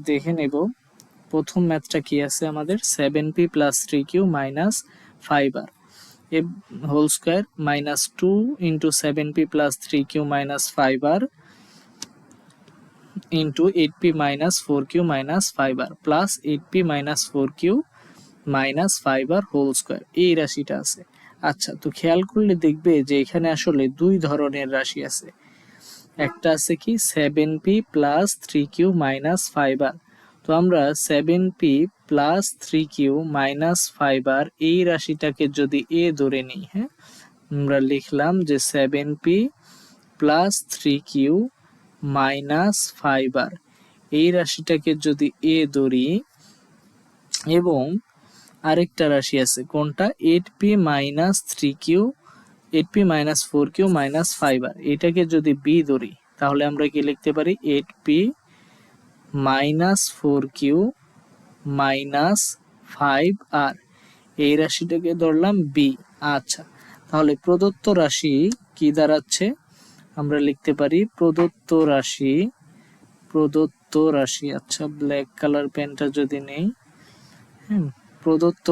দেখে নেব প্রথম ম্যাথটা কি আছে আমাদের 7p plus 3q minus 5r এ whole square minus 2 into 7p plus 3q minus 5r into 8p minus 4q minus 5r plus 8p minus 4q minus 5r whole square এই রাশিটা আছে। আচ্ছা, তো খেয়াল করলে দেখবে যে এখানে আসলে দুই ধরনের রাশি আছে। একটা আছে কি 7p plus 3q minus 5r। তো আমরা 7p plus 3q minus 5r এই রাশিটাকে যদি a ধরে নিই, হ্যাঁ, আমরা লিখলাম যে 7p plus 3q minus 5r এই রাশিটাকে যদি a ধরি, এবং আরেকটা রাশি আছে কোনটা 8p minus 3q 8p minus 4q minus 5r এটাকে যদি b ধরি, তাহলে আমরা কি লিখতে পারি 8p minus 4q minus 5r এই রাশিটাকে ধরলাম b। আচ্ছা, তাহলে প্রদত্ত রাশি কি দাঁড়াচ্ছে, আমরা লিখতে পারি প্রদত্ত রাশি আচ্ছা ব্ল্যাক কালার পেনটা যদি নেই, প্রদত্ত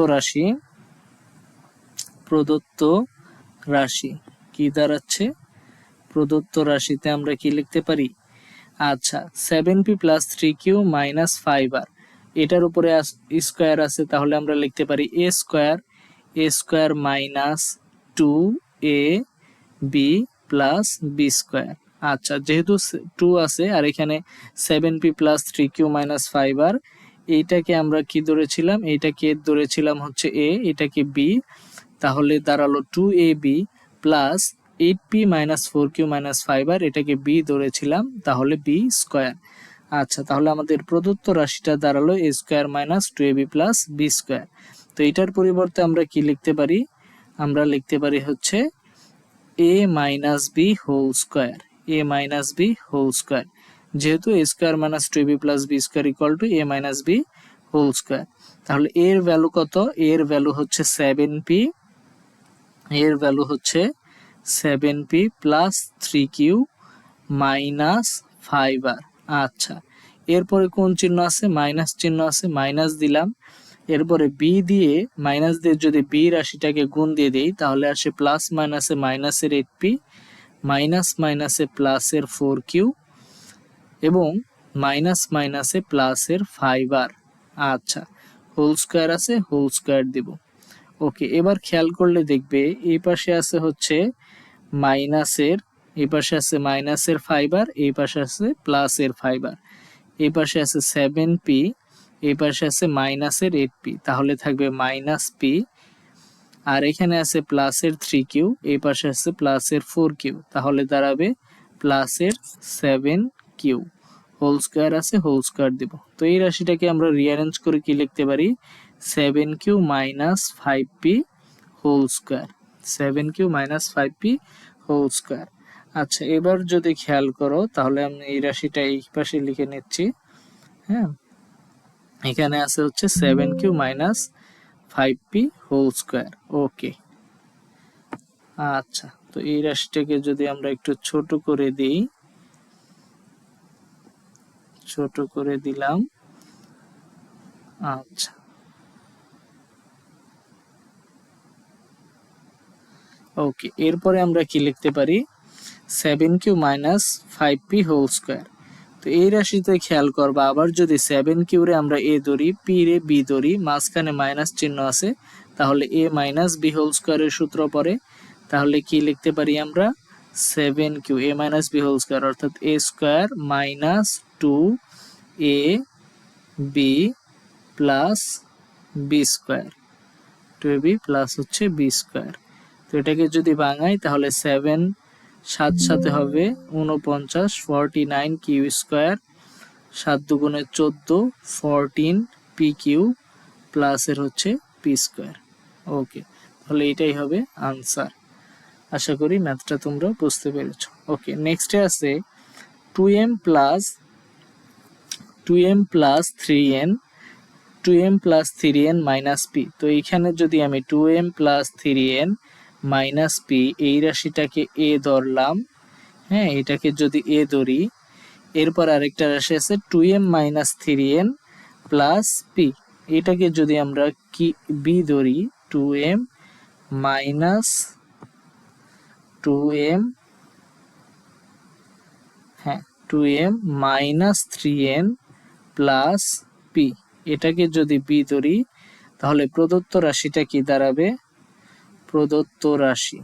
রাশি কি দাঁড়াচ্ছে, প্রদত্ত রাশিতে আমরা কি লিখতে পারি, আচ্ছা 7p plus 3q minus 5r এটার উপরে স্কয়ার আছে, তাহলে আমরা লিখতে পারি a square minus 2ab plus b square. আচ্ছা, যেহেতু 2 আছে আর এখানে 7p plus 3q minus 5r এইটাকে আমরা কি ধরেছিলাম, এইটাকে ধরেছিলাম হচ্ছে a, এটাকে b, তাহলে দাঁড়ালো 2ab plus 8p minus 4q minus 5r এটাকে b ধরেছিলাম, তাহলে b স্কয়ার। আচ্ছা, তাহলে আমাদের প্রদত্ত রাশিটা দাঁড়ালো a square minus 2ab plus b square. তো এটার পরিবর্তে আমরা কি লিখতে পারি, আমরা লিখতে পারি হচ্ছে a minus b whole square, a minus b whole square, যেহেতু a square minus 2ab plus b square equal to a minus b whole square. তাহলে এর ভ্যালু কত, এর ভ্যালু হচ্ছে 7p, এর ভ্যালু হচ্ছে 7p plus 3q minus 5r। আচ্ছা, এরপরে কোন চিহ্ন আছে, মাইনাস চিহ্ন আছে, মাইনাস দিলাম, এরপরে বি দিয়ে মাইনাস দিয়ে যদি বি রাশিটাকে গুণ দিয়ে দেই, তাহলে আসে প্লাস মাইনাসে মাইনাসের 8p মাইনাস মাইনাসে প্লাসের 4q এবং মাইনাস মাইনাসে প্লাসের 5r। আচ্ছা, হোল স্কয়ার আছে, হোল স্কয়ার দিব। ওকে, এবার খেয়াল করলে দেখবে এই পাশে আছে হচ্ছে মাইনাসের, এই পাশে আছে মাইনাসের 5r, এই পাশে আছে প্লাসের 5r, এই পাশে আছে 7p, এই পাশে আছে মাইনাসের 8p, তাহলে থাকবে মাইনাস p, আর এখানে আছে প্লাসের 3q, এই পাশে আছে প্লাসের 4q, তাহলে দাঁড়াবে প্লাসের 7q। হোল স্কয়ার আছে, হোল স্কয়ার দিব। তো এই রাশিটাকে আমরা রিঅ্যারেঞ্জ করে কি লিখতে পারি, 7q minus 5p whole square, 7q minus 5p whole square. আচ্ছা, এবার যদি খেয়াল করো তাহলে আমি এই রাশিটা এই পাশে লিখে নিচ্ছি, হ্যাঁ, এখানে আছে হচ্ছে 7q minus 5p whole square. ওকে, আচ্ছা, তো এই রাশিটাকে যদি আমরা একটু ছোট করে দিই, ছোট করে দিলাম। আচ্ছা, ওকে, এরপরে আমরা কি লিখতে পারি, 7q minus 5p whole square. তো এই রাশিতে খেয়াল করবা, আবার যদি 7q রে আমরা a ধরি, p রে b ধরি, মাঝখানে মাইনাস চিহ্ন আছে, তাহলে a মাইনাস b হোল স্কয়ারের সূত্র পড়ে, তাহলে কি লিখতে পারি আমরা 7q a minus b whole square, অর্থাৎ a square minus 2ab plus b square, 2ab plus হচ্ছে b স্কয়ার। তো এটাকে যদি ভাঙাই তাহলে 7 সাথে হবে 49, 49 কিউ স্কয়ার, 7 দুগুণে 14, 14 পি কিউ প্লাসের হচ্ছে পি স্কয়ার। ওকে, তাহলে এটাই হবে আনসার। আশা করি ম্যাথটা তোমরা বুঝতে পেরেছো। ওকে, নেক্সটে আছে 2m plus 3n minus P. তো এইখানে যদি আমি 2m plus 3n minus P এই রাশিটাকে এ ধরলাম, হ্যাঁ, এটাকে যদি এ ধরি, এরপর আরেকটা রাশি আছে 2m minus 3n plus P. এটাকে যদি আমরা কি বি ধরি, 2m মাইনাস 2m, হ্যাঁ 2m minus 3n plus P, এটাকে যদি বি ধরি তাহলে প্রদত্ত রাশিটা কি দাঁড়াবে? প্রদত্ত রাশি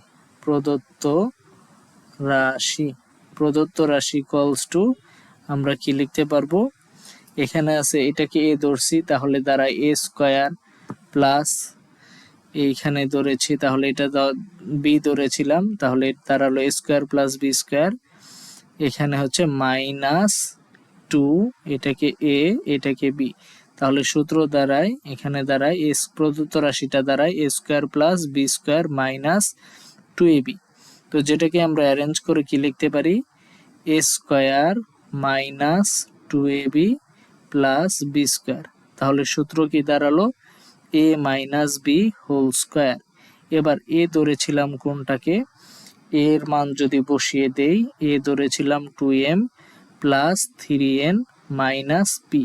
প্রদত্ত রাশি ইকুয়ালস টু আমরা কি লিখতে পারবো? এখানে আছে এটাকে এ ধরছি তাহলে দাঁড়ায় এ স্কয়ার প্লাস এইখানে ধরেছি তাহলে এটা বি ধরেছিলাম তাহলে দাঁড়ালো এ স্কয়ার প্লাস বি স্কয়ার। এখানে হচ্ছে মাইনাস 2, এটাকে এ এটাকে বি, তাহলে সূত্র দ্বারায় এখানে দাঁড়ায় এস প্রদত্ত রাশিটা দাঁড়ায় A square plus B square minus 2ab। তো যেটাকে আমরা অ্যারেঞ্জ করে কি লিখতে পারি? A square minus 2ab plus B square. তাহলে সূত্র কি দাঁড়ালো? A minus B whole square. এবার এ ধরেছিলাম কোনটাকে? এর মান যদি বসিয়ে দেই, এ ধরেছিলাম 2m plus 3n minus P.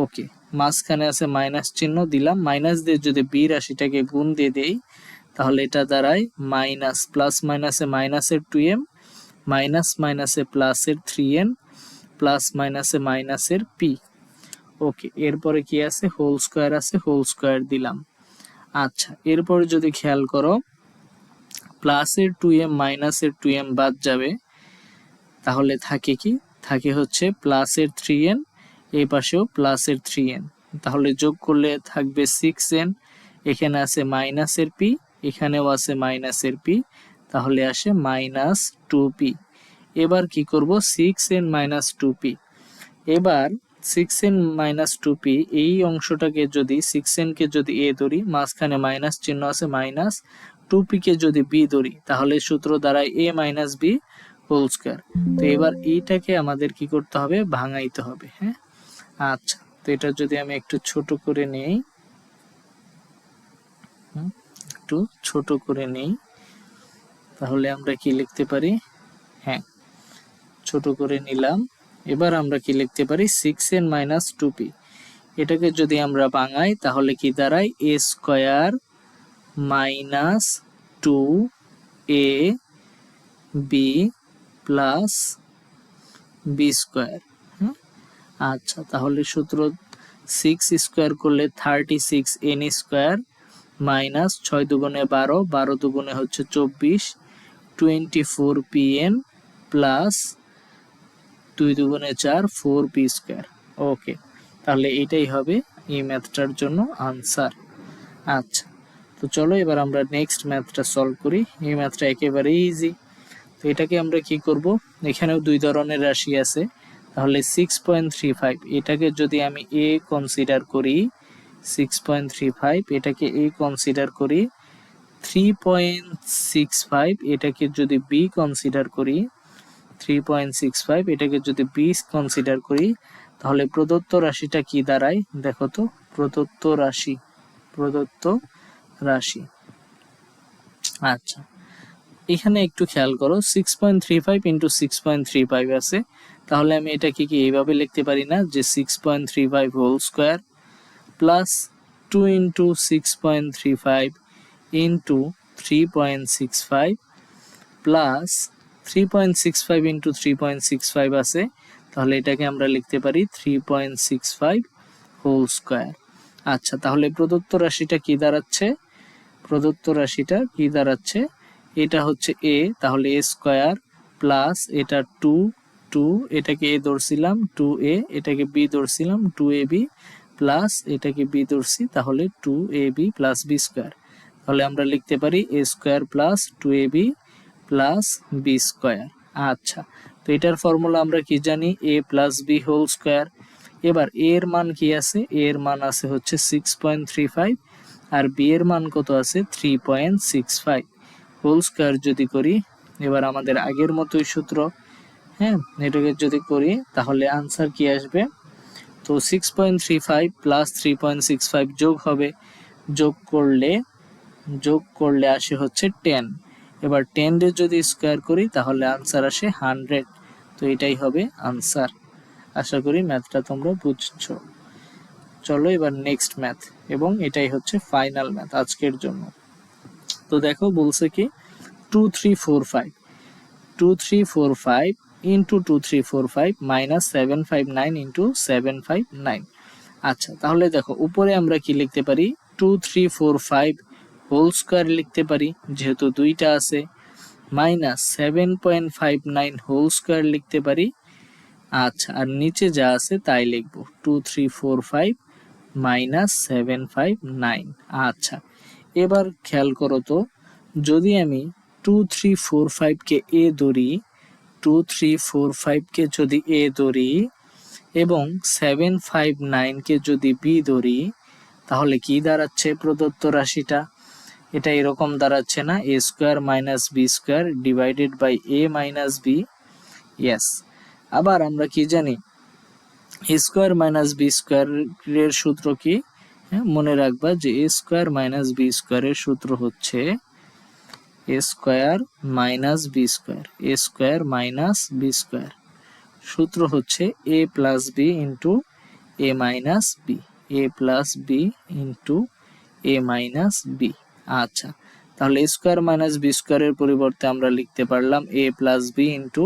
ওকে, মাঝখানে আছে মাইনাস চিহ্ন দিলাম, মাইনাস দিয়ে যদি বি রাশিটাকে গুণ দিয়ে দেই তাহলে এটা দাঁড়ায় মাইনাস প্লাস মাইনাসে মাইনাসের 2m মাইনাস মাইনাসে প্লাসের 3n প্লাস মাইনাসে মাইনাসের পি। ওকে, এরপরে কি আছে? হোল স্কয়ার আছে, হোল স্কয়ার দিলাম। আচ্ছা, এরপরে যদি খেয়াল করো প্লাসের 2m মাইনাসের 2m বাদ যাবে, তাহলে থাকে কি? থাকে হচ্ছে প্লাসের 3n, এই পাশেও প্লাসের 3n, তাহলে যোগ করলে থাকবে 6n। এখানে আছে মাইনাসের পি, এখানেও আছে মাইনাসের পি, তাহলে আসে মাইনাস 2p। এবার কি করব? 6n minus 2p। এবার 6n মাইনাস 2p এই অংশটাকে যদি 6n কে যদি এ ধরি, মাঝখানে মাইনাস চিহ্ন আছে মাইনাস 2p কে যদি বি ধরি তাহলে সূত্র দ্বারায় a minus B whole square. তো এবার এইটাকে আমাদের কি করতে হবে? ভাঙাইতে হবে। হ্যাঁ, আচ্ছা, তো এটা যদি আমি একটু ছোট করে নেই, তাহলে আমরা কি লিখতে পারি? হ্যাঁ, ছোট করে নিলাম। এবার আমরা কি লিখতে পারি? 6n minus 2p। এটাকে যদি আমরা ভাঙাই তাহলে কি দাঁড়ায়? A square minus 2a B plus B square. আচ্ছা, তাহলে সূত্র 6 স্কয়ার করলে 36n স্কয়ার মাইনাস 6 দুগুণে 12, 12 দুগুণে হচ্ছে 24, 24pn প্লাস 2 দুগুণে 4, 4p স্কয়ার। ওকে, তাহলে এটাই হবে এই ম্যাথটার জন্য আনসার। আচ্ছা, তো চলো এবার আমরা নেক্সট ম্যাথটা সলভ করি। এই ম্যাথটা একেবারে ইজি। তো এটাকে আমরা কি করব? এখানেও দুই ধরনের রাশি আছে, তাহলে 6.35 এটাকে যদি আমি এ কনসিডার করি, 6.35 এটাকে এ কনসিডার করি, 3.65 এটাকে যদি বি কনসিডার করি, 3.65 এটাকে যদি বি কনসিডার করি, তাহলে প্রদত্ত রাশিটা কি দাঁড়ায় দেখো তো? প্রদত্ত রাশি। আচ্ছা, এখানে একটু খেয়াল করো 6.35 ইন্টু 6.35 আছে, তাহলে আমি এটাকে কি এইভাবে লিখতে পারি না যে 6.35 whole square plus 2 into 6.35 into 3.65 plus 3.65 into 3.65 আছে, তাহলে এটাকে আমরা লিখতে পারি 3.65 হোল স্কয়ার। আচ্ছা, তাহলে প্রদত্ত রাশিটা কি দাঁড়াচ্ছে? এটা হচ্ছে এ, তাহলে এ স্কয়ার প্লাস এটা 2 এটাকে এ ধরছিলাম 2a, এটাকে বি ধরছিলাম 2ab প্লাস এটাকে বি ধরছি, তাহলে 2ab প্লাস বি স্কয়ার। তাহলে আমরা লিখতে পারি A square plus 2ab plus B square. আচ্ছা, তো এটার ফর্মুলা আমরা কি জানি? a plus B whole square. এবার a এর মান কি আছে? a এর মান আছে হচ্ছে 6.35 আর বি এর মান কত আছে? 3.65 হোল স্কয়ার যদি করি, এবার আমাদের আগের মতোই সূত্র, হ্যাঁ, এটাকে যদি করি তাহলে আনসার কি আসবে? তো 6.35 প্লাস 3.65 যোগ হবে, যোগ করলে আসে হচ্ছে 10। এবার 10 এর যদি স্কয়ার করি তাহলে আনসার আসে 100। তো এটাই হবে আনসার। আশা করি ম্যাথটা তোমরা বুঝছো। চলো এবার নেক্সট ম্যাথ, এবং এটাই হচ্ছে ফাইনাল ম্যাথ আজকের জন্য। তো দেখো বলছে কি 2345 2345 ইন্টু 2345 মাইনাস 759 ইন্টু 759। আচ্ছা, তাহলে দেখো উপরে আমরা কি লিখতে পারি, 2345 হোল স্কোয়ার লিখতে পারি যেহেতু দুইটা আছে, মাইনাস 7.59 হোল স্কোয়ার লিখতে পারি। আচ্ছা, আর নিচে যা আছে তাই লিখবো, 2345 মাইনাস 759। আচ্ছা, এবার খেয়াল করো তো, যদি আমি 2345 কে এ ধরি, 2345 কে যদি এ ধরি এবং 759 কে যদি বি ধরি, তাহলে কি দাঁড়াচ্ছে প্রদত্ত রাশিটা? এটা এরকম দাঁড়াচ্ছে না, A square minus B square divided by A minus B. Yes. আবার আমরা কি জানি, এ স্কোয়ার মাইনাস বি স্কোয়ারের সূত্র কি? মনে রাখবা যে এ স্কোয়ার মাইনাস বি স্কোয়ারের সূত্র হচ্ছে এ স্কোয়ার মাইনাস বি স্কোয়ার, এ স্কোয়ার মাইনাস বি স্কোয়ার। সূত্র হচ্ছে এ প্লাস বি ইন্টু এ মাইনাস বি, এ প্লাস বি ইন্টু এ মাইনাস বি। আচ্ছা, তাহলে এ স্কোয়ার মাইনাস বি স্কোয়ারের পরিবর্তে আমরা লিখতে পারলাম এ প্লাস বি ইন্টু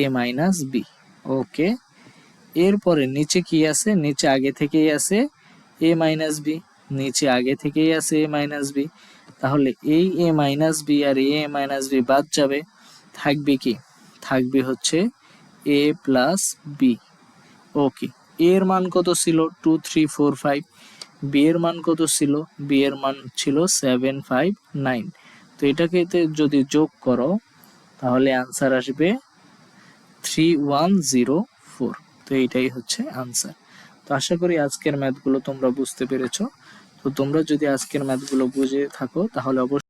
এ মাইনাস বি। ওকে, এরপরে নিচে কি আছে? নিচে আগে থেকেই আছে এ মাইনাস বি, নিচে আগে থেকেই আছে এ মাইনাস বি। তাহলে এই এ মাইনাস বি আর এ মাইনাস বি বাদ যাবে, থাকবে কি? থাকবে হচ্ছে এ প্লাস বি। ওকে, এর মান কত ছিল? 2345। বি এর মান কত ছিল? বি এর মান ছিল 759। তো এটাকে যদি যোগ করো তাহলে আনসার আসবে 3104। তো এইটাই হচ্ছে আনসার। তো আশা করি আজকের ম্যাথগুলো তোমরা বুঝতে পেরেছো। তো তোমরা যদি আজকের ম্যাথগুলো বুঝে থাকো তাহলে অবশ্যই